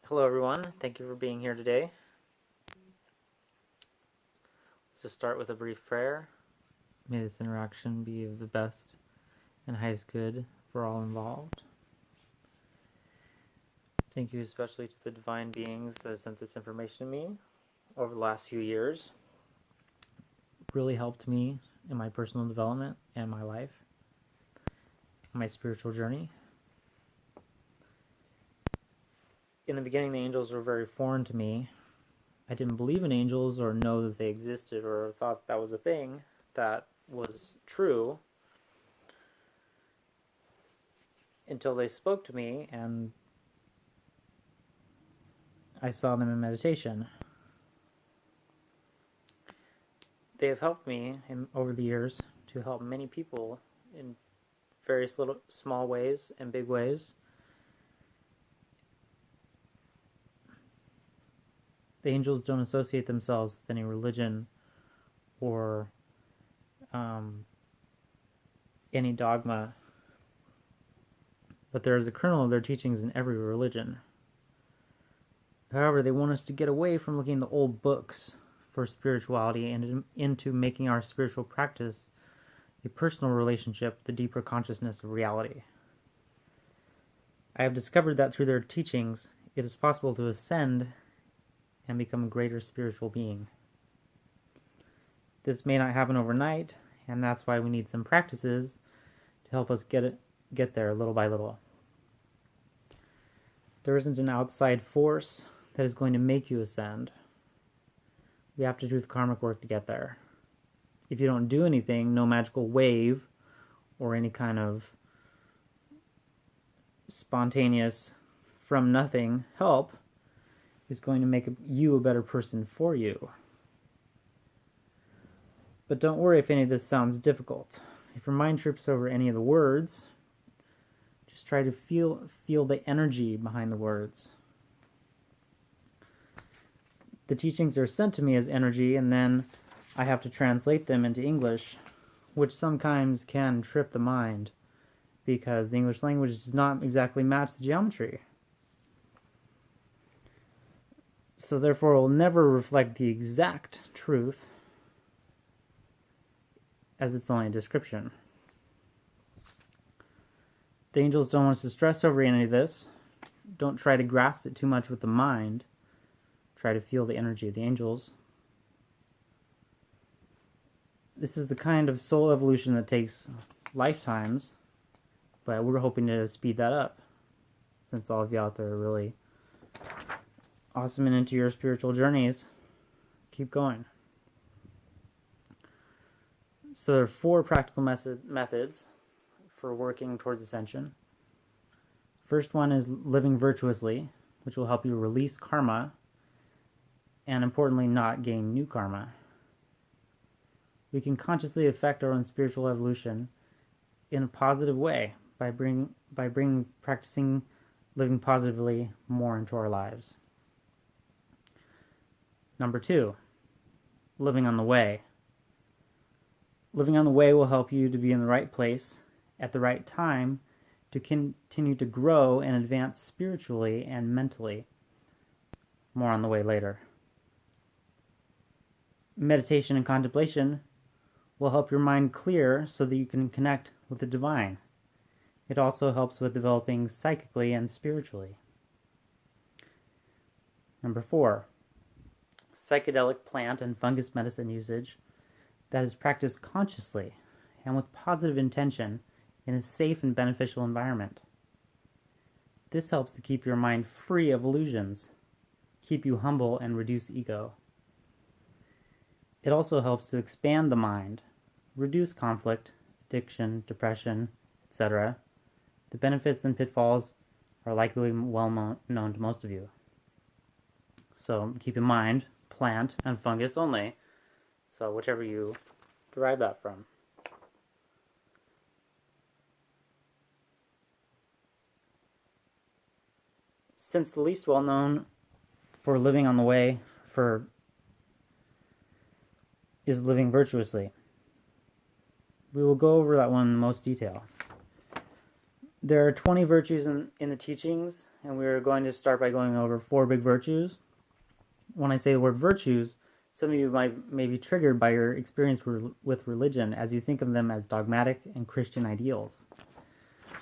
Hello everyone, thank you for being here today. Let's just start with a brief prayer. May this interaction be of the best and highest good for all involved. Thank you especially to the divine beings that have sent this information to me over the last few years. It really helped me in my personal development and my life, my spiritual journey. In the beginning, the angels were very foreign to me. I didn't believe in angels or know that they existed or thought that was a thing that was true until they spoke to me and I saw them in meditation. They have helped me over the years to help many people in various little small ways and big ways. The angels don't associate themselves with any religion or any dogma, but there is a kernel of their teachings in every religion. However, they want us to get away from looking at the old books for spirituality and into making our spiritual practice a personal relationship with the deeper consciousness of reality. I have discovered that through their teachings, it is possible to ascend and become a greater spiritual being. This may not happen overnight, and that's why we need some practices to help us get there little by little. There isn't an outside force that is going to make you ascend. We have to do the karmic work to get there. If you don't do anything, no magical wave or any kind of spontaneous from nothing help is going to make you a better person for you. But don't worry if any of this sounds difficult. If your mind trips over any of the words, just try to feel the energy behind the words. The teachings are sent to me as energy, and then I have to translate them into English, which sometimes can trip the mind, because the English language does not exactly match the geometry. So therefore it will never reflect the exact truth, as it's only a description. The angels don't want us to stress over any of this. Don't try to grasp it too much with the mind. Try to feel the energy of the angels. This is the kind of soul evolution that takes lifetimes, but we're hoping to speed that up, since all of you out there are really awesome and into your spiritual journeys. Keep going. So there are 4 practical methods for working towards ascension. First one is living virtuously, which will help you release karma and, importantly, not gain new karma. We can consciously affect our own spiritual evolution in a positive way by practicing living positively more into our lives. Number 2, living on the way. Living on the way will help you to be in the right place at the right time to continue to grow and advance spiritually and mentally. More on the way later. Meditation and contemplation will help your mind clear so that you can connect with the divine. It also helps with developing psychically and spiritually. Number 4, psychedelic plant and fungus medicine usage that is practiced consciously and with positive intention in a safe and beneficial environment. This helps to keep your mind free of illusions, keep you humble, and reduce ego. It also helps to expand the mind, reduce conflict, addiction, depression, etc. The benefits and pitfalls are likely well known to most of you. So keep in mind, plant and fungus only. So whichever you derive that from. Since the least well known for living on the way is living virtuously, we will go over that one in most detail. There are 20 virtues in the teachings, and we're going to start by going over 4 big virtues. When I say the word virtues, some of you may be triggered by your experience with religion as you think of them as dogmatic and Christian ideals.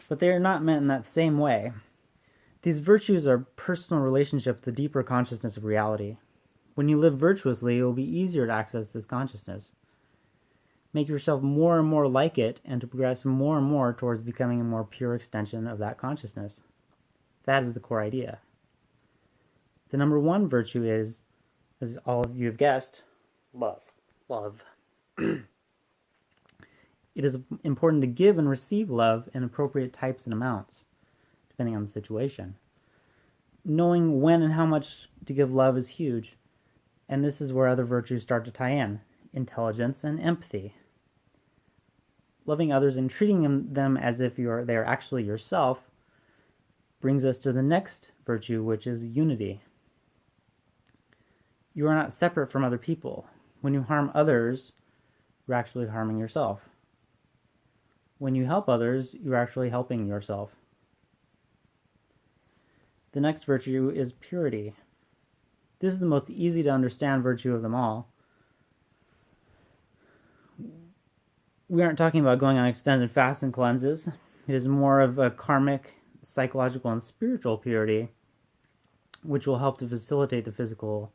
But they are not meant in that same way. These virtues are personal relationship with the deeper consciousness of reality. When you live virtuously, it will be easier to access this consciousness. Make yourself more and more like it, and to progress more and more towards becoming a more pure extension of that consciousness. That is the core idea. The number 1 virtue is, as all of you have guessed, love. Love. It is important to give and receive love in appropriate types and amounts, depending on the situation. Knowing when and how much to give love is huge, and this is where other virtues start to tie in: intelligence and empathy. Loving others and treating them as if they are actually yourself brings us to the next virtue, which is unity. You are not separate from other people. When you harm others, you're actually harming yourself. When you help others, you're actually helping yourself. The next virtue is purity. This is the most easy to understand virtue of them all. We aren't talking about going on extended fasts and cleanses. It is more of a karmic, psychological, and spiritual purity, which will help to facilitate the physical.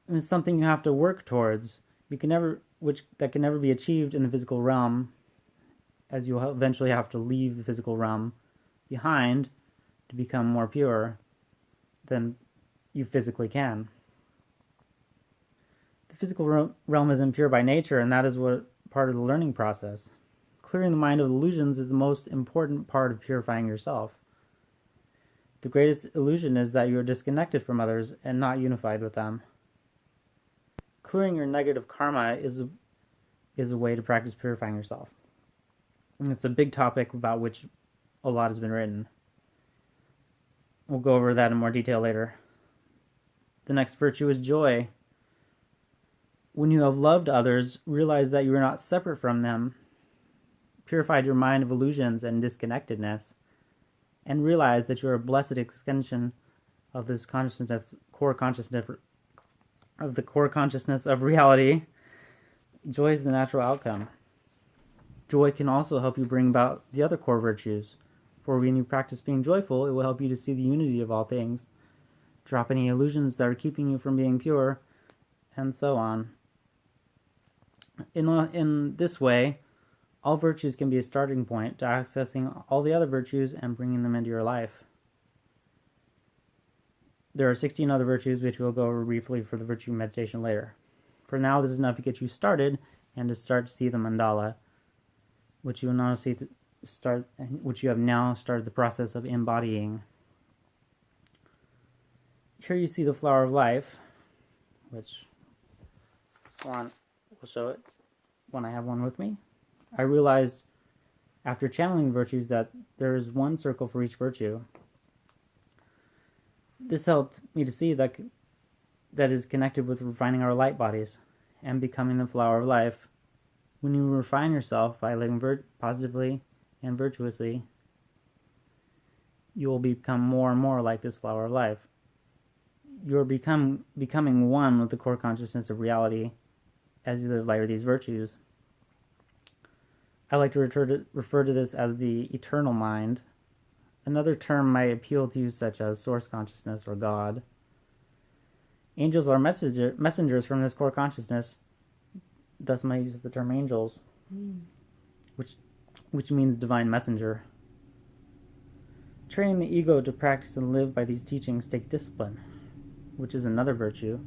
It's something you have to work towards. That can never be achieved in the physical realm, as you'll eventually have to leave the physical realm behind to become more pure than you physically can. The physical realm is impure by nature, and that is what part of the learning process. Clearing the mind of illusions is the most important part of purifying yourself. The greatest illusion is that you are disconnected from others and not unified with them. Clearing your negative karma is a way to practice purifying yourself. And it's a big topic about which a lot has been written. We'll go over that in more detail later. The next virtue is joy. When you have loved others, realize that you are not separate from them, purified your mind of illusions and disconnectedness, and realize that you are a blessed extension of this consciousness, core consciousness of reality. Joy is the natural outcome. Joy can also help you bring about the other core virtues. For when you practice being joyful, it will help you to see the unity of all things, drop any illusions that are keeping you from being pure, and so on. In this way, all virtues can be a starting point to accessing all the other virtues and bringing them into your life. There are 16 other virtues which we'll go over briefly for the virtue meditation later. For now, this is enough to get you started and to start to see the mandala, which you have now started the process of embodying. Here you see the flower of life, which we'll show it when I have one with me. I realized after channeling virtues that there is one circle for each virtue. This helped me to see that is connected with refining our light bodies and becoming the flower of life. When you refine yourself by living positively and virtuously, you will become more and more like this flower of life. You're becoming one with the core consciousness of reality as you live by these virtues. I like to refer to this as the eternal mind. Another term might appeal to you, such as source consciousness or God. Angels are messengers from this core consciousness. Thus, I use the term angels, which means divine messenger. Training the ego to practice and live by these teachings takes discipline, which is another virtue.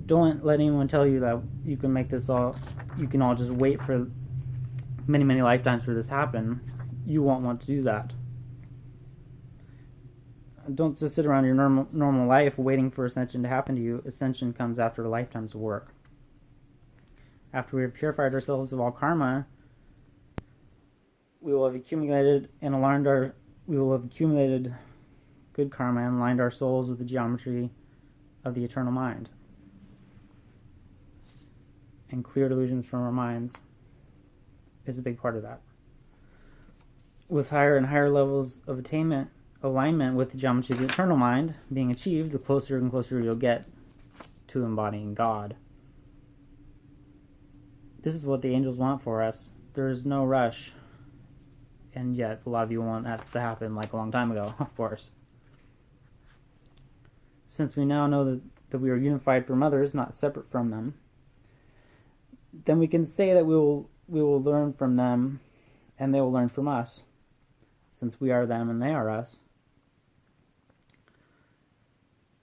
Don't let anyone tell you that you can all just wait for many, many lifetimes for this to happen. You won't want to do that. Don't just sit around your normal life waiting for ascension to happen to you. Ascension comes after a lifetime's work. After we have purified ourselves of all karma, we will have accumulated good karma and aligned our souls with the geometry of the eternal mind, and cleared illusions from our minds is a big part of that. With higher and higher levels of alignment with the geometry of the eternal mind being achieved, the closer and closer you'll get to embodying God. This is what the angels want for us. There's no rush. And yet, a lot of you want that to happen like a long time ago, of course. Since we now know that we are unified from others, not separate from them, then we can say that we will learn from them and they will learn from us, since we are them and they are us.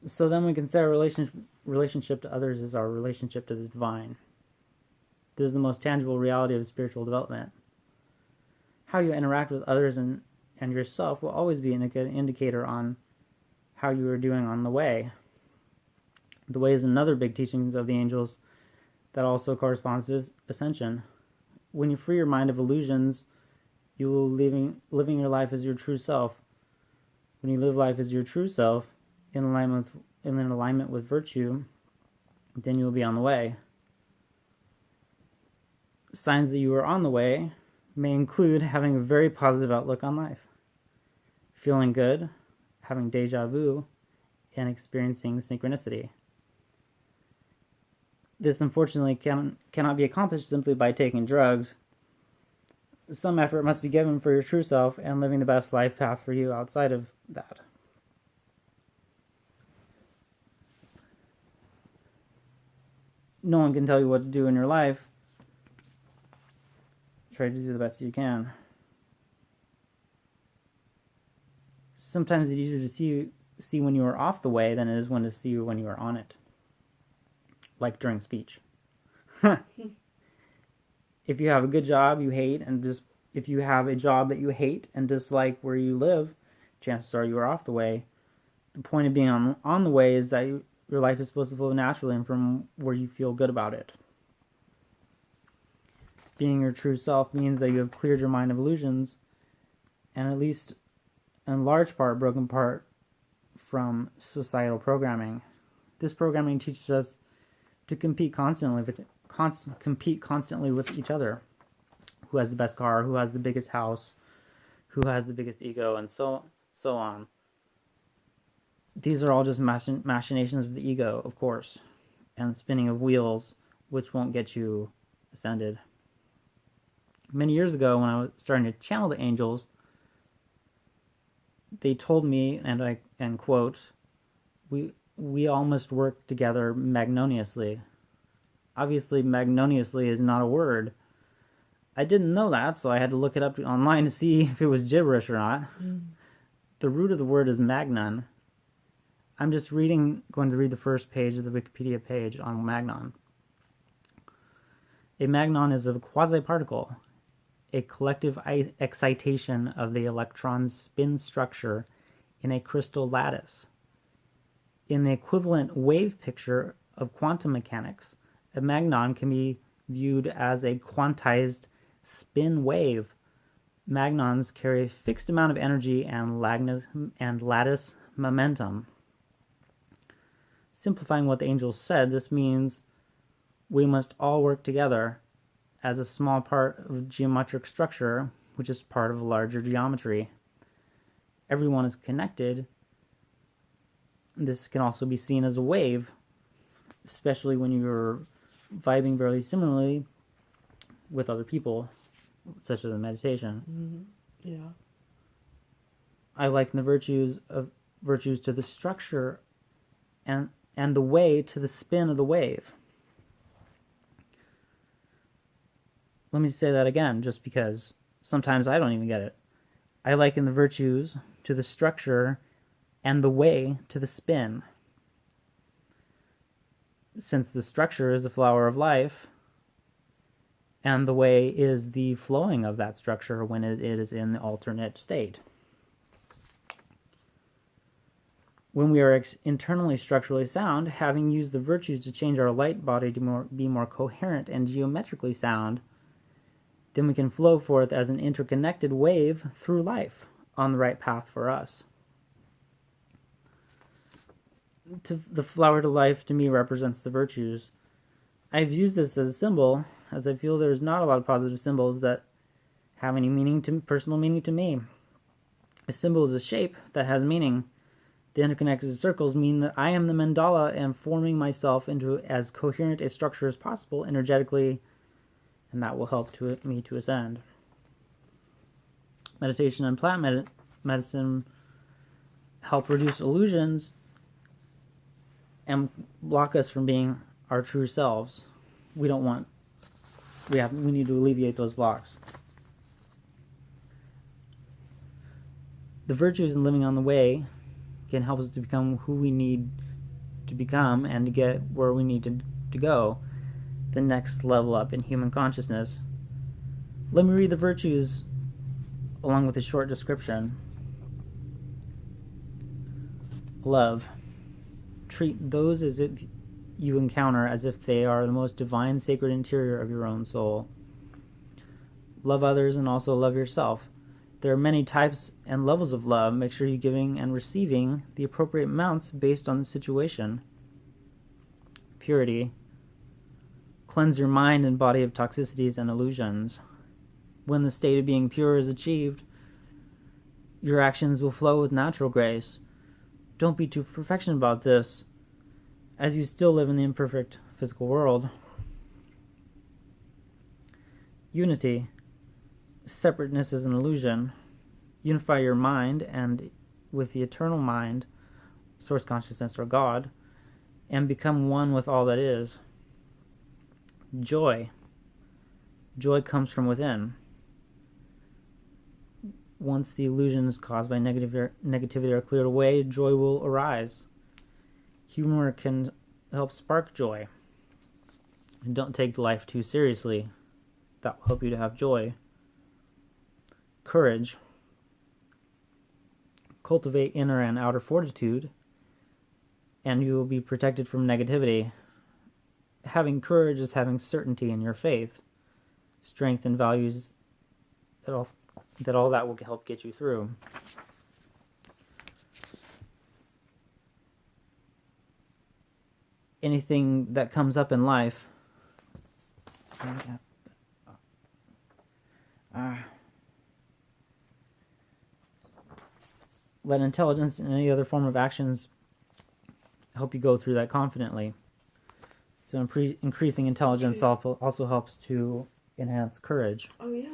So then we can say our relationship to others is our relationship to the divine. This is the most tangible reality of spiritual development. How you interact with others and yourself will always be an indicator on how you are doing on the way. The way is another big teaching of the angels that also corresponds to Ascension. When you free your mind of illusions, you will living your life as your true self. When you live life as your true self, in alignment with virtue, then you will be on the way. Signs that you are on the way may include having a very positive outlook on life, feeling good, having deja vu, and experiencing synchronicity. This unfortunately cannot be accomplished simply by taking drugs. Some effort must be given for your true self and living the best life path for you outside of that. No one can tell you what to do in your life. Try to do the best you can. Sometimes it's easier to see when you are off the way than it is to see when you are on it. Like during speech. If you have a good job you hate if you have a job that you hate and dislike where you live, chances are you are off the way. The point of being on the way is that your life is supposed to flow naturally and from where you feel good about it. Being your true self means that you have cleared your mind of illusions and at least in large part broken apart from societal programming. This programming teaches us to compete constantly with each other. Who has the best car, who has the biggest house, who has the biggest ego, and so on. These are all just machinations of the ego, of course, and spinning of wheels, which won't get you ascended. Many years ago, when I was starting to channel the angels, they told me, and quote, we all must work together magnanimously. Obviously, magnanimously is not a word. I didn't know that, so I had to look it up online to see if it was gibberish or not. The root of the word is magnon. I'm just going to read the first page of the Wikipedia page on magnon. A magnon is a quasi-particle, a collective excitation of the electron's spin structure in a crystal lattice. In the equivalent wave picture of quantum mechanics, a magnon can be viewed as a quantized spin wave. Magnons carry a fixed amount of energy and lattice momentum. Simplifying what the angels said, this means we must all work together as a small part of geometric structure, which is part of a larger geometry. Everyone is connected. This can also be seen as a wave, especially when you're vibing very similarly with other people, such as in meditation. Yeah. I liken the virtues to the structure and the way to the spin of the wave. Let me say that again, just because sometimes I don't even get it. I liken the virtues to the structure and the way to the spin. Since the structure is the flower of life, and the way is the flowing of that structure when it is in the alternate state. When we are internally structurally sound, having used the virtues to change our light body to be more coherent and geometrically sound, then we can flow forth as an interconnected wave through life on the right path for us. The flower to life to me represents the virtues. I've used this as a symbol, as I feel there's not a lot of positive symbols that have any personal meaning to me. A symbol is a shape that has meaning. The interconnected circles mean that I am the mandala and forming myself into as coherent a structure as possible energetically, and that will help me to ascend. Meditation and plant medicine help reduce illusions and block us from being our true selves. We need to alleviate those blocks. The virtues in living on the way can help us to become who we need to become and to get where we need to go, the next level up in human consciousness. Let me read the virtues along with a short description. Love. Treat those as if you encounter as if they are the most divine, sacred interior of your own soul. Love others and also love yourself. There are many types and levels of love. Make sure you're giving and receiving the appropriate amounts based on the situation. Purity. Cleanse your mind and body of toxicities and illusions. When the state of being pure is achieved, your actions will flow with natural grace. Don't be too perfectionist about this, as you still live in the imperfect physical world. Unity. Separateness is an illusion. Unify your mind and with the eternal mind, source consciousness or God, and become one with all that is. Joy. Joy comes from within. Once the illusions caused by negativity are cleared away, joy will arise. Humor can help spark joy. And don't take life too seriously. That will help you to have joy. Courage. Cultivate inner and outer fortitude, and you will be protected from negativity. Having courage is having certainty in your faith, strength and values that all that will help get you through. Anything that comes up in life, let intelligence and any other form of actions help you go through that confidently. So increasing intelligence also helps to enhance courage. Oh, yeah.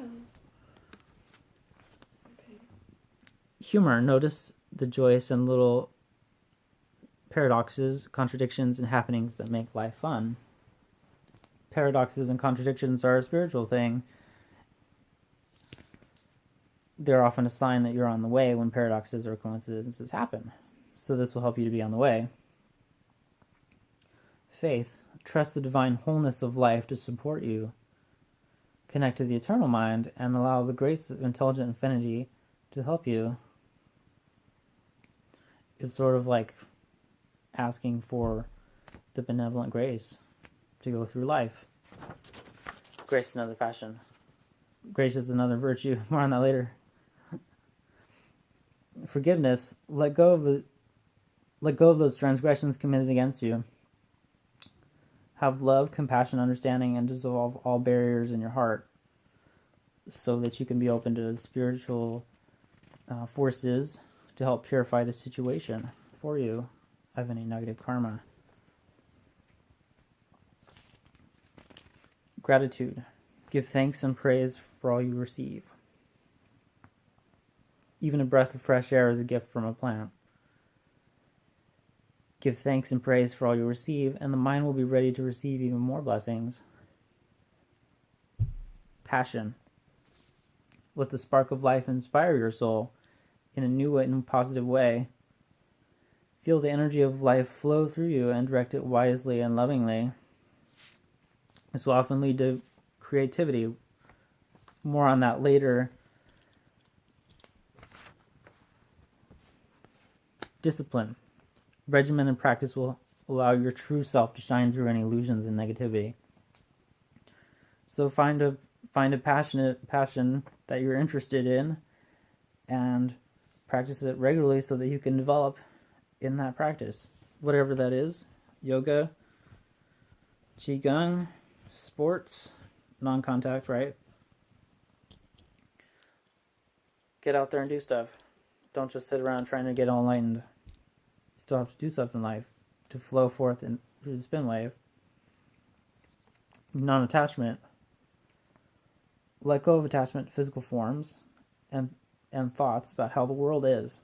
Okay. Humor. Notice the joyous and little paradoxes, contradictions, and happenings that make life fun. Paradoxes and contradictions are a spiritual thing. They're often a sign that you're on the way when paradoxes or coincidences happen. So this will help you to be on the way. Faith. Trust the divine wholeness of life to support you. Connect to the eternal mind and allow the grace of intelligent infinity to help you. It's sort of like asking for the benevolent grace to go through life. Grace is another passion. Grace is another virtue. More on that later. Forgiveness. Let go of those transgressions committed against you. Have love, compassion, understanding, and dissolve all barriers in your heart so that you can be open to spiritual forces to help purify the situation for you of any negative karma. Gratitude. Give thanks and praise for all you receive. Even a breath of fresh air is a gift from a plant. Give thanks and praise for all you receive, and the mind will be ready to receive even more blessings. Passion. Let the spark of life inspire your soul in a new and positive way. Feel the energy of life flow through you and direct it wisely and lovingly. This will often lead to creativity. More on that later. Discipline. Regimen and practice will allow your true self to shine through any illusions and negativity. So find a passion that you're interested in and practice it regularly so that you can develop in that practice. Whatever that is. Yoga, Qigong, sports, non-contact, right? Get out there and do stuff. Don't just sit around trying to get all enlightened. You still have to do stuff in life to flow forth through the spin wave. Non-attachment. Let go of attachment to physical forms and thoughts about how the world is.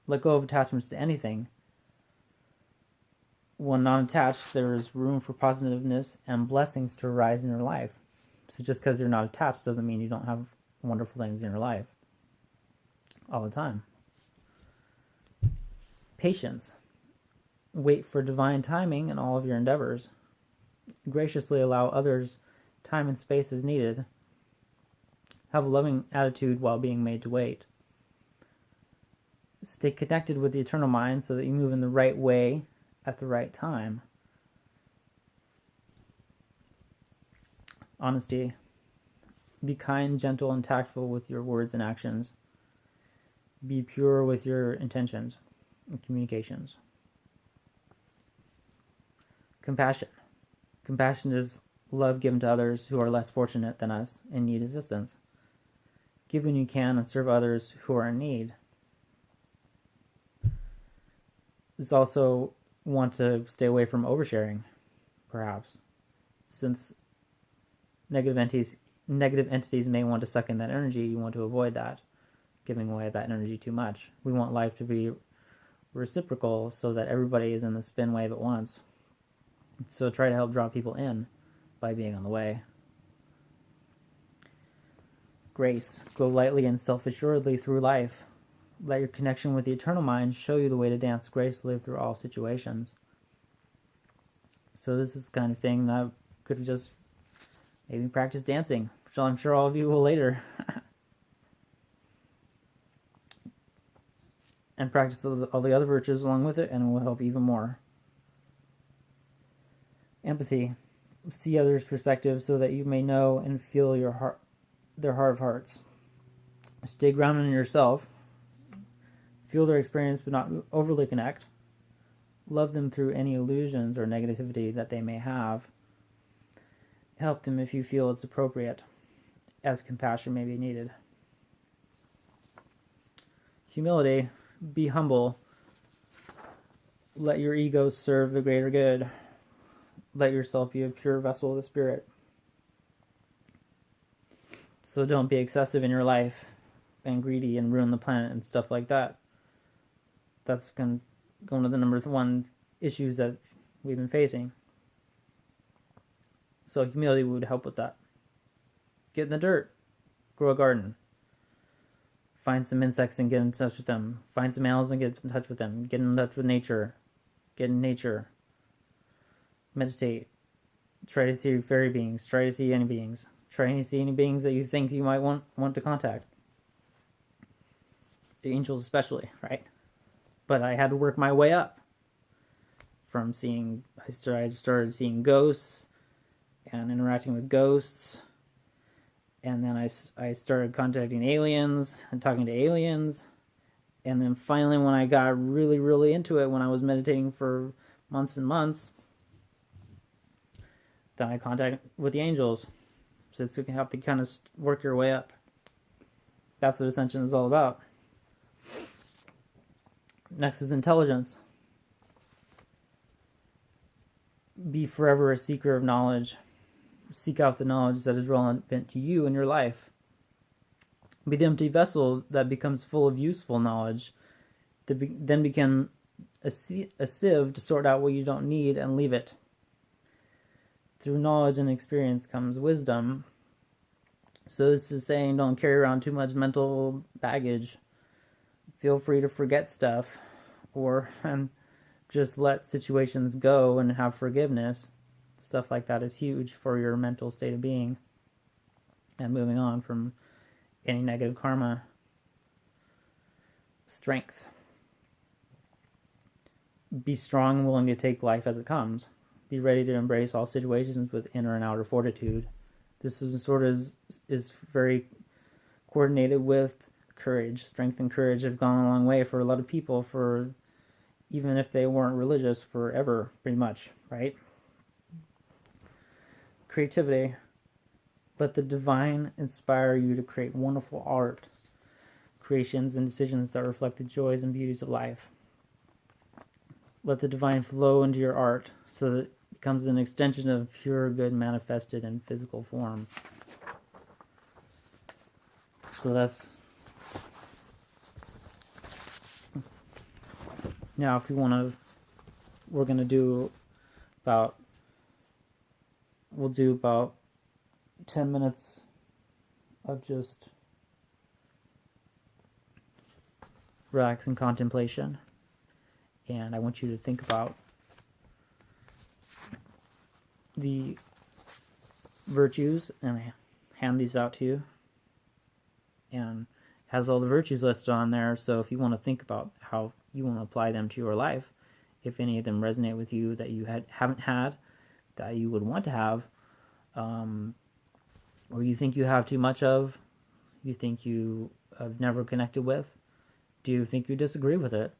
Let go of attachments to anything. When non-attached, there is room for positiveness and blessings to arise in your life. So just because you're not attached doesn't mean you don't have wonderful things in your life all the time. Patience. Wait for divine timing in all of your endeavors. Graciously allow others time and space as needed. Have a loving attitude while being made to wait. Stay connected with the eternal mind so that you move in the right way at the right time. Honesty. Be kind, gentle, and tactful with your words and actions. Be pure with your intentions and communications. Compassion. Compassion is love given to others who are less fortunate than us and need assistance. Give when you can and serve others who are in need. This also want to stay away from oversharing, perhaps, since negative entities may want to suck in that energy. You want to avoid that, giving away that energy too much. We want life to be reciprocal so that everybody is in the spin wave at once. So try to help draw people in by being on the way. Grace. Go lightly and self-assuredly through life. Let your connection with the eternal mind show you the way to dance gracefully through all situations. So this is the kind of thing that I could have just maybe practiced dancing, which I'm sure all of you will later. And practice all the other virtues along with it, and it will help even more. Empathy. See others' perspectives so that you may know and feel their heart of hearts. Stay grounded in yourself. Feel their experience but not overly connect. Love them through any illusions or negativity that they may have. Help them if you feel it's appropriate, as compassion may be needed. Humility. Be humble. Let your ego serve the greater good. Let yourself be a pure vessel of the Spirit. So don't be excessive in your life and greedy and ruin the planet and stuff like that. That's going to the number one issues that we've been facing. So humility would help with that. Get in the dirt. Grow a garden. Find some insects and get in touch with them. Find some animals and get in touch with them. Get in touch with nature. Get in nature. Meditate. Try to see fairy beings. Try to see any beings. Try to see any beings that you think you might want to contact. The angels especially, right? But I had to work my way up from seeing, I started seeing ghosts and interacting with ghosts. And then I started contacting aliens and talking to aliens. And then finally when I got really, really into it, when I was meditating for months and months, then I contacted with the angels. So it's going to have to kind of work your way up. That's what Ascension is all about. Next is intelligence. Be forever a seeker of knowledge. Seek out the knowledge that is relevant to you in your life. Be the empty vessel that becomes full of useful knowledge. Then become a sieve to sort out what you don't need and leave it. Through knowledge and experience comes wisdom. So this is saying don't carry around too much mental baggage. Feel free to forget stuff and just let situations go and have forgiveness. Stuff like that is huge for your mental state of being and moving on from any negative karma. Strength. Be strong and willing to take life as it comes. Be ready to embrace all situations with inner and outer fortitude. This is very coordinated with courage. Strength and courage have gone a long way for a lot of people, for even if they weren't religious forever, pretty much, right? Creativity. Let the divine inspire you to create wonderful art. creations and decisions that reflect the joys and beauties of life. Let the divine flow into your art so that it becomes an extension of pure good manifested in physical form. So that's... Now, if you want to, we're going to do about... We'll do about 10 minutes of just relaxing contemplation. And I want you to think about the virtues, and I hand these out to you. And it has all the virtues listed on there, so if you want to think about how you want to apply them to your life, if any of them resonate with you that you haven't had, that you would want to have, or you think you have too much of, you think you have never connected with, do you think you disagree with it?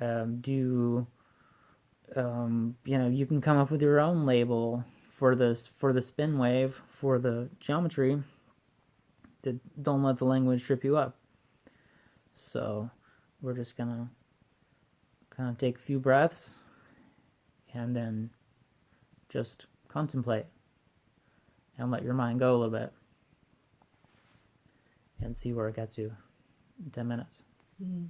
You can come up with your own label for the spin wave, for the geometry. Don't let the language trip you up. So we're just gonna kind of take a few breaths and then just contemplate and let your mind go a little bit and see where it gets you in 10 minutes. Mm-hmm.